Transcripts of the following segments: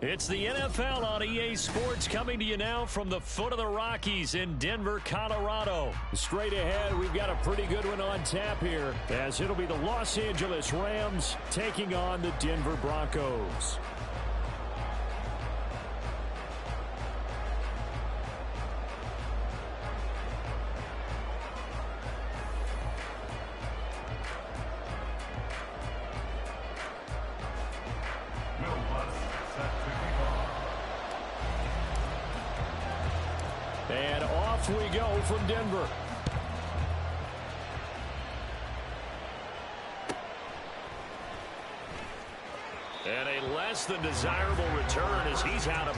It's the NFL on EA Sports coming to you now from the foot of the Rockies in Denver, Colorado. Straight ahead, we've got a pretty good one on tap here, as it'll be the Los Angeles Rams taking on the Denver Broncos. And off we go from Denver. And a less than desirable return as he's out of...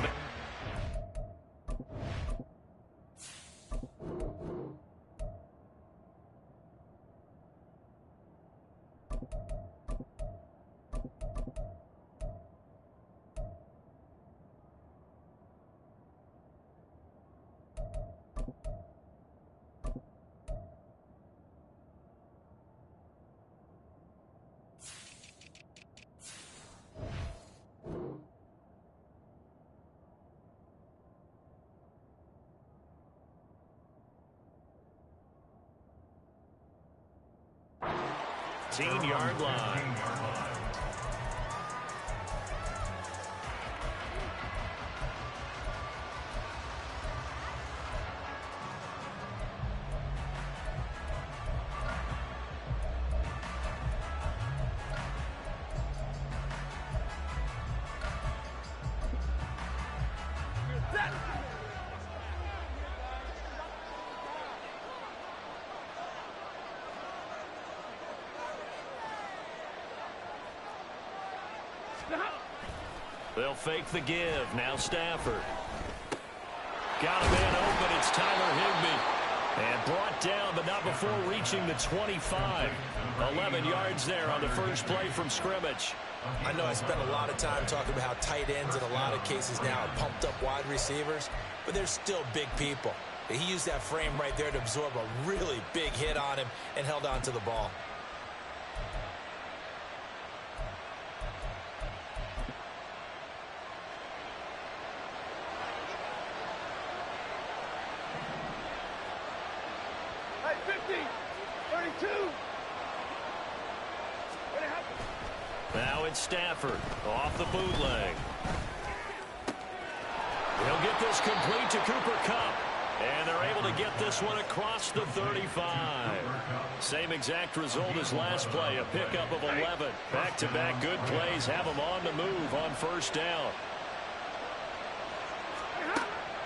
Yard line. They'll fake the give. Now Stafford. Got a man open. It's Tyler Higbee. And brought down, but not before reaching the 25. 11 yards there on the first play from scrimmage. I know I spent a lot of time talking about how tight ends in a lot of cases now are pumped up wide receivers, but they're still big people. He used that frame right there to absorb a really big hit on him and held on to the ball. Now it's Stafford off the bootleg. He'll get this complete to Cooper Kupp. And they're able to get this one across the 35. Same exact result as last play, a pickup of 11. Back-to-back good plays have them on the move on first down.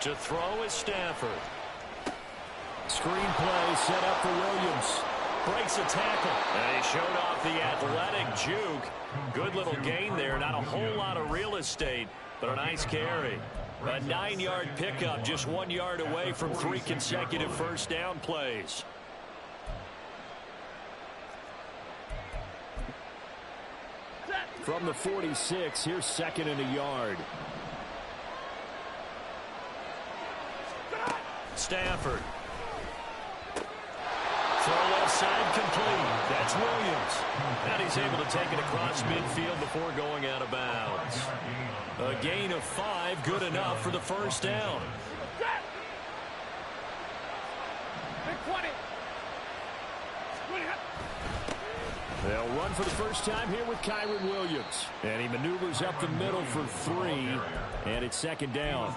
To throw is Stafford. Screen play set up for Williams. Breaks a tackle. And he showed off the athletic juke. Good little gain there. Not a whole lot of real estate, but a nice carry. A 9-yard pickup, just 1 yard away from 3 consecutive first down plays. From the 46, here's second and a yard. Stafford. Throw left side complete. That's Williams. And he's able to take it across midfield before going out of bounds. A gain of 5, good enough for the first down. They'll run for the first time here with Kyron Williams. And he maneuvers up the middle for 3. And it's second down.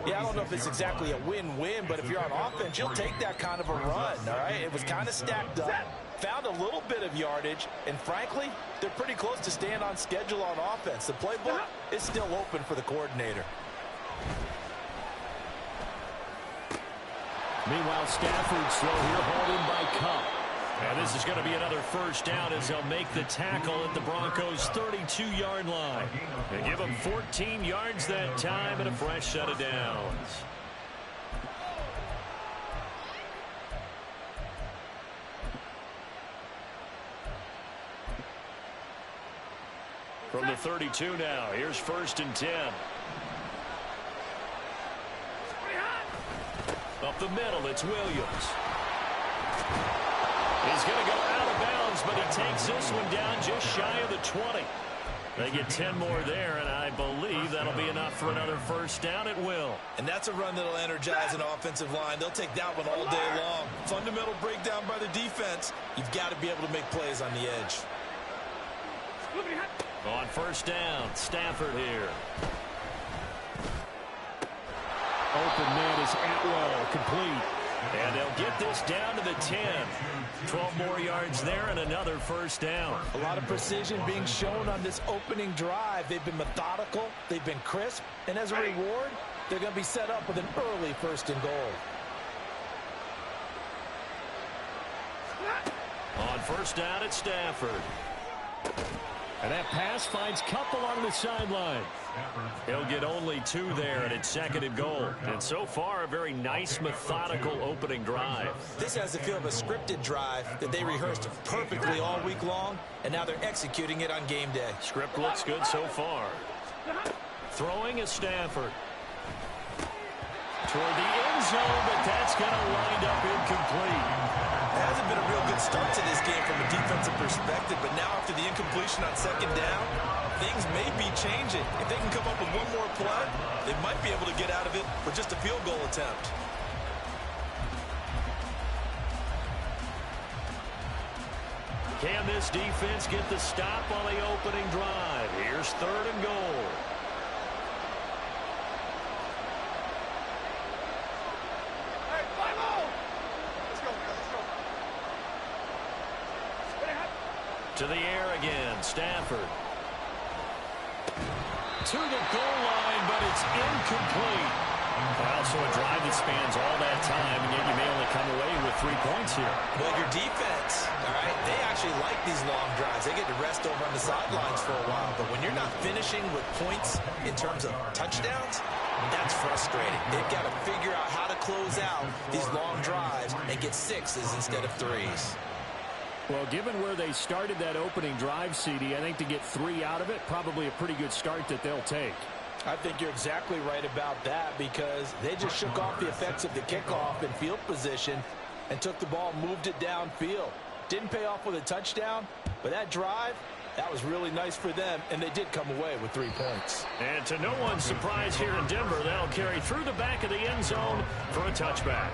Yeah, I don't know if it's exactly a win-win, but if you're on offense, you'll take that kind of a run, all right? It was kind of stacked up, found a little bit of yardage, and frankly, they're pretty close to staying on schedule on offense. The playbook is still open for the coordinator. Meanwhile, Stafford slow here, hauled in by Kupp. And this is going to be another first down as they'll make the tackle at the Broncos' 32-yard line. They give them 14 yards that time and a fresh set of downs. From the 32 now, here's first and 10. Up the middle, it's Williams. He's going to go out of bounds, but he takes this one down just shy of the 20. They get 10 more there, and I believe that'll be enough for another first down. It will. And that's a run that'll energize an offensive line. They'll take that one all day long. Fundamental breakdown by the defense. You've got to be able to make plays on the edge. On first down, Stafford here. Open man is Atwell, complete. And they'll get this down to the 10. 12 more yards there and another first down. A lot of precision being shown on this opening drive. They've been methodical. They've been crisp. And as a reward, they're going to be set up with an early first and goal. On first down, it's Stafford. And that pass finds Kupp along the sideline. He'll get only 2 there, and it's second and goal. And so far, a very nice, methodical opening drive. This has the feel of a scripted drive that they rehearsed perfectly all week long, and now they're executing it on game day. Script looks good so far. Throwing is Stafford. Toward the end zone, but that's going to wind up incomplete. It hasn't been a real good start to this game from a defensive perspective, but now after the incompletion on second down, things may be changing. If they can come up with one more play, they might be able to get out of it with just a field goal attempt. Can this defense get the stop on the opening drive? Here's third and goal. To the air again, Stafford. To the goal line, but it's incomplete. Well, so a drive that spans all that time, and yet you may only come away with 3 points here. Well, your defense, all right, they actually like these long drives. They get to rest over on the sidelines for a while. But when you're not finishing with points in terms of touchdowns, that's frustrating. They've got to figure out how to close out these long drives and get 6s instead of 3s. Well, given where they started that opening drive, CD, I think to get 3 out of it, probably a pretty good start that they'll take. I think you're exactly right about that because they just shook off the effects of the kickoff and field position and took the ball, moved it downfield. Didn't pay off with a touchdown, but that drive, that was really nice for them, and they did come away with 3 points. And to no one's surprise here in Denver, they'll carry through the back of the end zone for a touchback.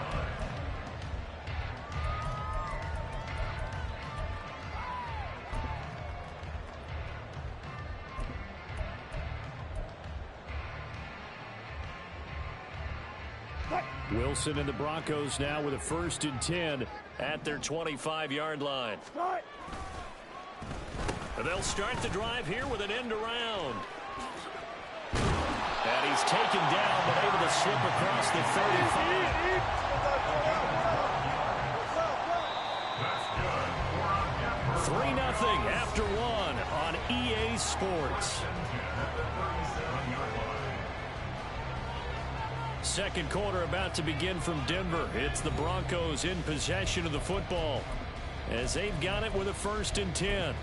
Wilson and the Broncos now with a 1st and 10 at their 25-yard line. And they'll start the drive here with an end around. And he's taken down, but able to slip across the 35. 3-0 after 1 on EA Sports. Second quarter about to begin from Denver. It's the Broncos in possession of the football as they've got it with a 1st and 10.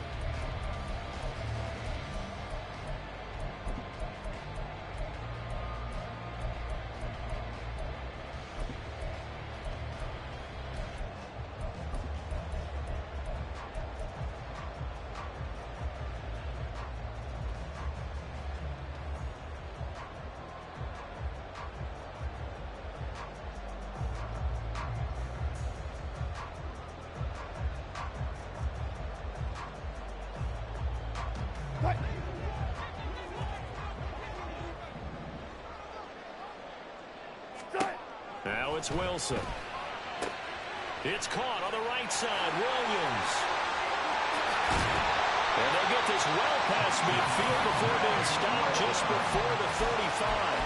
Now it's Wilson. It's caught on the right side. Williams. And they'll get this well past midfield before being stopped just before the 35.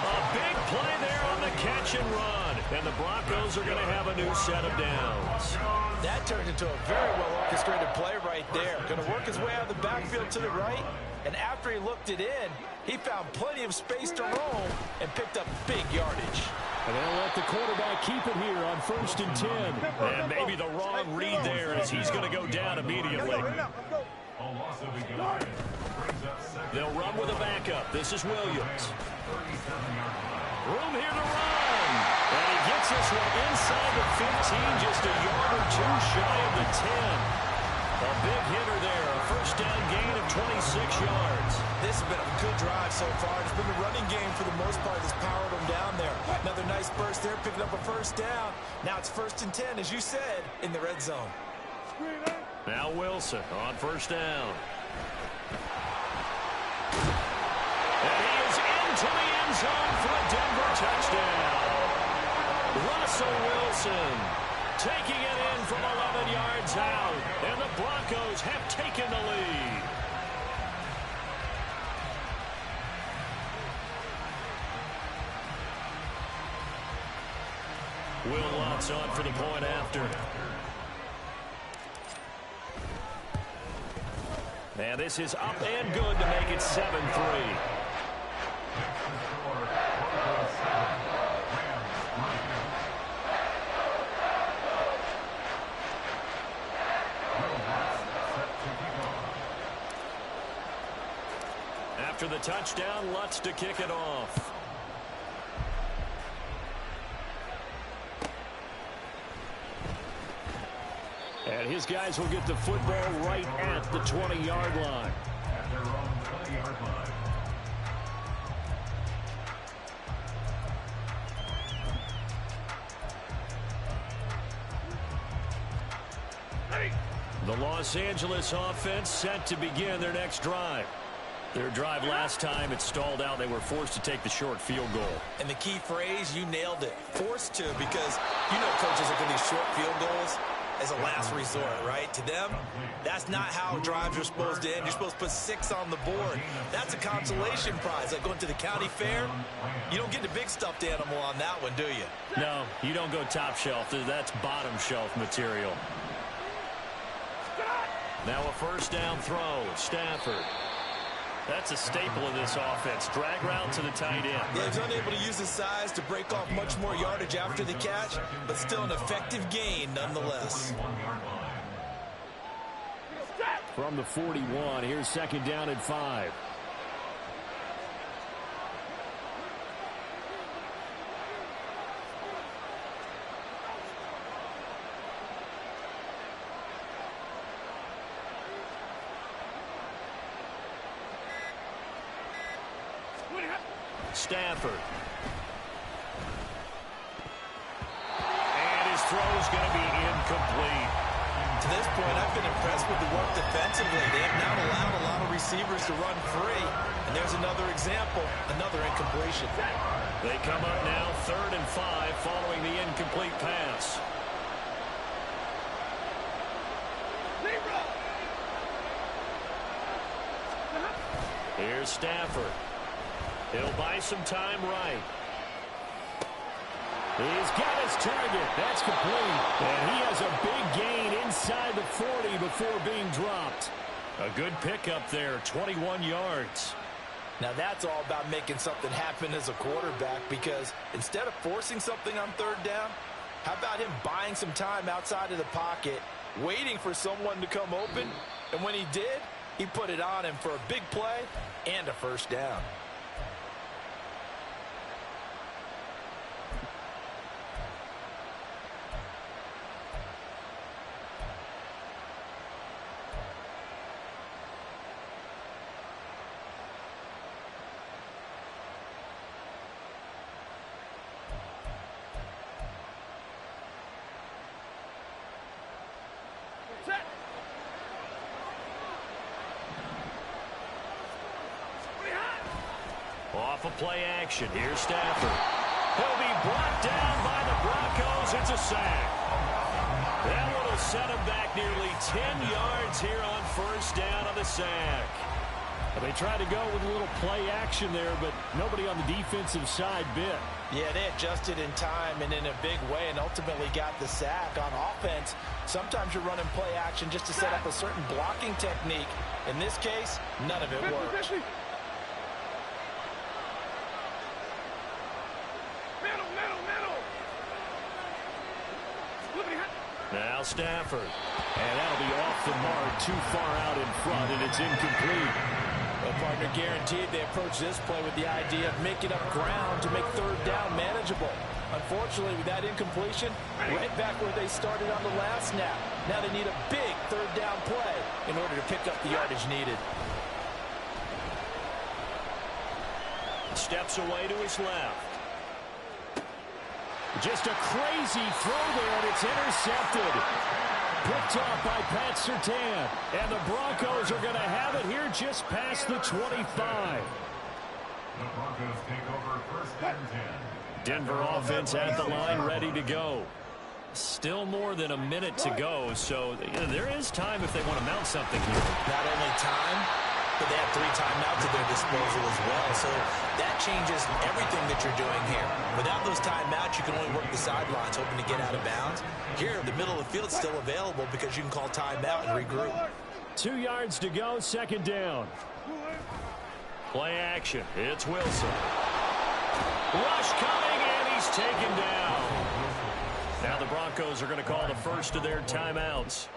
A big play there on the catch and run. And the Broncos are going to have a new set of downs. That turned into a very well-orchestrated play right there. Going to work his way out of the backfield to the right. And after he looked it in, he found plenty of space to roam and picked up big yardage. And they'll let the quarterback keep it here on 1st and 10. And maybe the wrong read there as he's going to go down immediately. They'll run with a backup. This is Williams. Room here to run. And he gets this one inside the 15, just a yard or 2 shy of the 10. A big hitter there. A first down gain of of 26 yards. This has been a good drive so far. It's been the running game for the most part that's powered them down there. Another nice burst there, picking up a first down. Now it's 1st and 10, as you said, in the red zone. Now Wilson on first down. And he is into the end zone for a Denver touchdown. Russell Wilson taking it in from 11 yards out. And the Broncos have taken the lead. Will Lutz on for the point after. And this is up and good to make it 7-3. After the touchdown, Lutz to kick it off. And his guys will get the football right at the 20-yard line. At their own 20-yard line. The Los Angeles offense set to begin their next drive. Their drive last time, it stalled out. They were forced to take the short field goal. And the key phrase, you nailed it. Forced to, because you know coaches look at these short field goals as a last resort, right? To them, that's not how drives are supposed to end. You're supposed to put 6 on the board. That's a consolation prize. Like going to the county fair, you don't get the big stuffed animal on that one, do you? No, you don't go top shelf. That's bottom shelf material. Now a first down throw. Stafford. That's a staple of this offense. Drag route to the tight end. Yeah, he's unable to use his size to break off much more yardage after the catch, but still an effective gain nonetheless. From the 41, here's 2nd down and 5. Stafford. And his throw is going to be incomplete. To this point, I've been impressed with the work defensively. They have not allowed a lot of receivers to run free. And there's another example, another incompletion. They come up now 3rd and 5 following the incomplete pass. Here's Stafford. He'll buy some time right. He's got his target. That's complete. And he has a big gain inside the 40 before being dropped. A good pickup there, 21 yards. Now that's all about making something happen as a quarterback, because instead of forcing something on 3rd down, how about him buying some time outside of the pocket, waiting for someone to come open, and when he did, he put it on him for a big play and a first down. Off of play action. Here's Stafford. He'll be brought down by the Broncos. It's a sack. That one will set him back nearly 10 yards here on first down on the sack. They tried to go with a little play action there, but nobody on the defensive side bit. Yeah, they adjusted in time and in a big way and ultimately got the sack. On offense, sometimes you're running play action just to set up a certain blocking technique. In this case, none of it worked. Now Stafford. And that'll be off the mark, too far out in front, and it's incomplete. Well, partner, guaranteed they approach this play with the idea of making up ground to make 3rd down manageable. Unfortunately, with that incompletion, right back where they started on the last snap. Now they need a big 3rd down play in order to pick up the yardage needed. Steps away to his left. Just a crazy throw there, and it's intercepted. Picked off by Pat Surtain. And the Broncos are going to have it here just past the 25. The Broncos take over first and 10. Denver offense at the line, ready to go. Still more than a minute to go, so there is time if they want to mount something here. Not only time, but they have 3 timeouts at their disposal as well. So that changes everything that you're doing here. Without those timeouts, you can only work the sidelines, hoping to get out of bounds. Here, the middle of the field is still available because you can call timeout and regroup. 2 yards to go, second down. Play action. It's Wilson. Rush coming, and he's taken down. Now the Broncos are going to call the first of their timeouts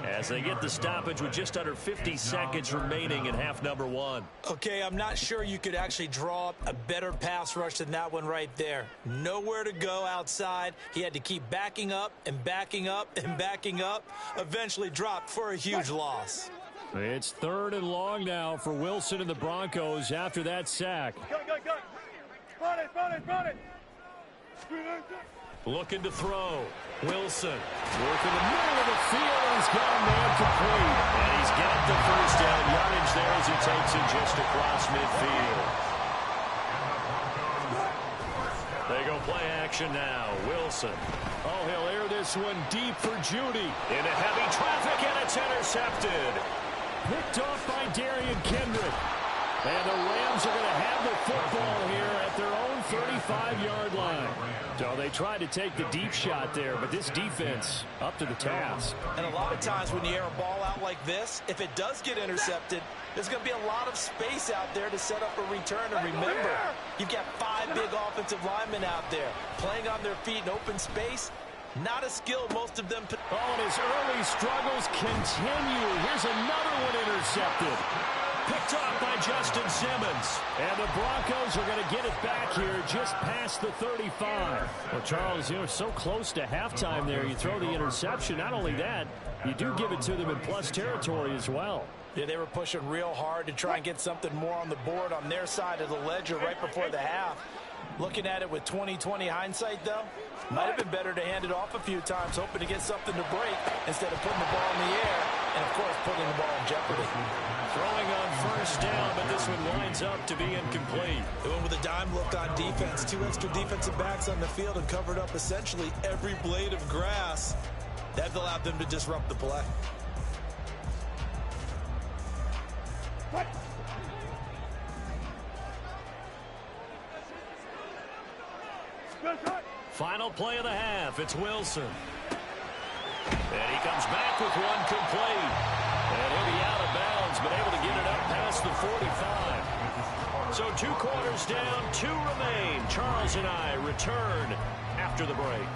as they get the stoppage with just under 50 seconds remaining in half number 1. Okay, I'm not sure you could actually draw up a better pass rush than that one right there. Nowhere to go outside. He had to keep backing up and backing up and backing up. Eventually dropped for a huge loss. It's 3rd and long now for Wilson and the Broncos after that sack. Go. Run it. Looking to throw. Wilson. Working the middle of the field, and he's got a man complete. And he's got the first down yardage there as he takes it just across midfield. They go play action now. Wilson. Oh, he'll air this one deep for Judy. Into heavy traffic, and it's intercepted. Picked off by Darian Kendrick. And the Rams are going to have the football here at their own 35-yard line. So they tried to take the deep shot there, but this defense up to the task. And a lot of times when you air a ball out like this, if it does get intercepted, there's going to be a lot of space out there to set up a return. And remember, you've got 5 big offensive linemen out there playing on their feet in open space. Not a skill most of them. Oh, and his early struggles continue. Here's another one intercepted. Picked off by Justin Simmons. And the Broncos are going to get it back here just past the 35. Well, Charles, so close to halftime there. You throw the interception. Not only that, you do give it to them in plus territory as well. Yeah, they were pushing real hard to try and get something more on the board on their side of the ledger right before the half. Looking at it with 20/20 hindsight, though, might have been better to hand it off a few times, hoping to get something to break instead of putting the ball in the air and, of course, putting the ball in jeopardy. Throwing on first down, but this one winds up to be incomplete. They went with a dime look on defense. 2 extra defensive backs on the field and covered up essentially every blade of grass. That allowed them to disrupt the play. Final play of the half. It's Wilson. And he comes back with one complete. And he'll be out of bounds, but able to get it up past the 45. So 2 quarters down, 2 remain. Charles and I return after the break.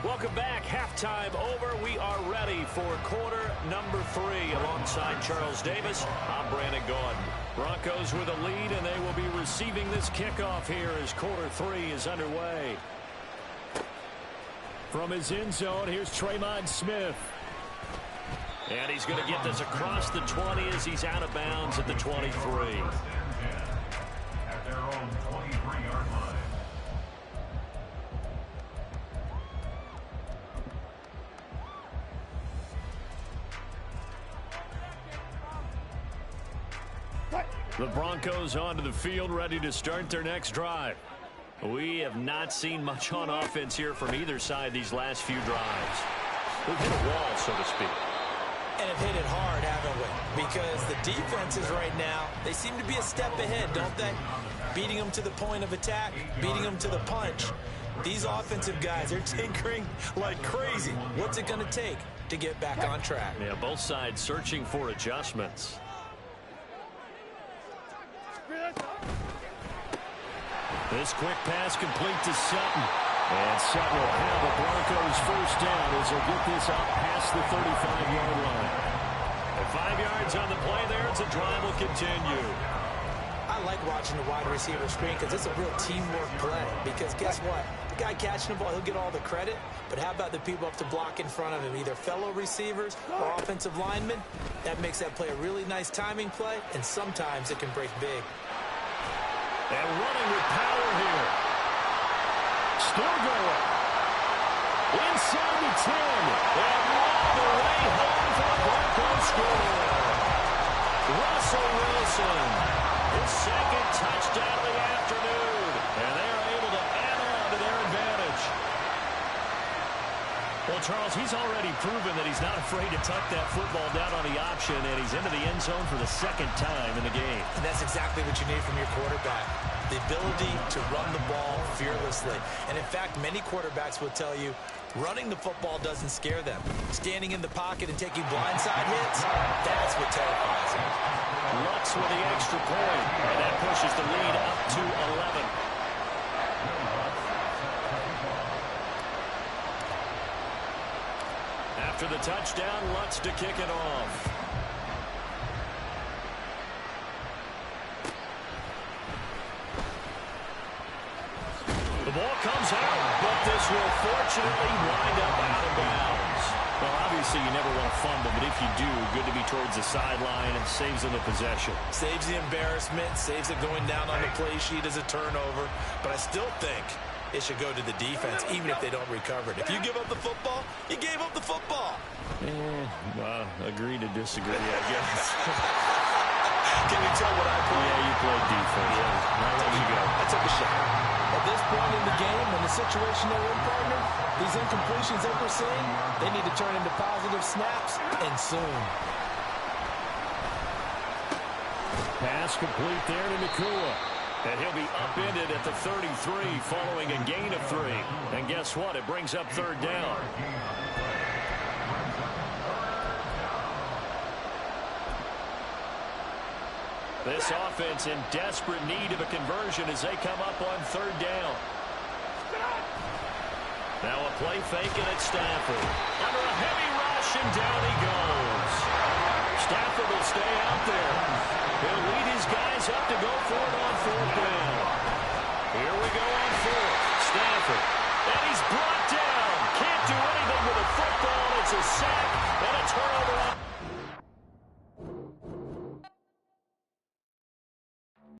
Welcome back. Halftime over. We are ready for quarter number 3 alongside Charles Davis. I'm Brandon Gordon. Broncos with a lead, and they will be receiving this kickoff here as quarter 3 is underway. From his end zone, here's Tremont Smith. And he's going to get this across the 20 as he's out of bounds at the 23. At their own 23-yard line. The Broncos onto the field, ready to start their next drive. We have not seen much on offense here from either side these last few drives. We've hit a wall, so to speak. And have hit it hard, haven't we? Because the defenses right now, they seem to be a step ahead, don't they? Beating them to the point of attack, beating them to the punch. These offensive guys, they're tinkering like crazy. What's it going to take to get back on track? Yeah, both sides searching for adjustments. This quick pass complete to Sutton. And Sutton will have the Broncos first down as they'll get this up past the 35-yard line. And 5 yards on the play there as the drive will continue. I I like watching the wide receiver screen because it's a real teamwork play. Because guess what? The guy catching the ball, he'll get all the credit. But how about the people up to block in front of him, either fellow receivers or offensive linemen? That makes that play a really nice timing play, and sometimes it can break big. And running with power here. Still going. Inside the 10. And all the way home for the Broncos score. Russell Wilson, his second touchdown of the afternoon. And they are able to add on to their advantage. Well, Charles, he's already proven that he's not afraid to tuck that football down on the option, and he's into the end zone for the second time in the game. And that's exactly what you need from your quarterback, the ability to run the ball fearlessly. And, in fact, many quarterbacks will tell you running the football doesn't scare them. Standing in the pocket and taking blindside hits, that's what terrifies them. Lutz with the extra point, and that pushes the lead up to 11. After the touchdown, Lutz to kick it off. The ball comes out, but this will fortunately wind up out of bounds. Well, obviously you never want to fumble, but if you do, good to be towards the sideline and saves them the possession. Saves the embarrassment, saves it going down on the play sheet as a turnover, but I still think it should go to the defense, even if they don't recover it. If you give up the football, you gave up the football. Agree to disagree, I guess. Can you tell what I played? Yeah, you played defense. Yeah. I'll let you go. I took a shot. At this point in the game, in the situation they're in, partner, these incompletions that we're seeing, they need to turn into positive snaps, and soon. Pass complete there to Nakua. And he'll be upended at the 33 following a gain of 3. And guess what? It brings up third down. This offense in desperate need of a conversion as they come up on third down. Now a play fake, and it's Stafford. Under a heavy rush, and down he goes. Stafford will stay out there. He'll lead his guys up to go for it on fourth down. Here we go on fourth. Stafford. And he's brought down. Can't do anything with a football. It's a sack,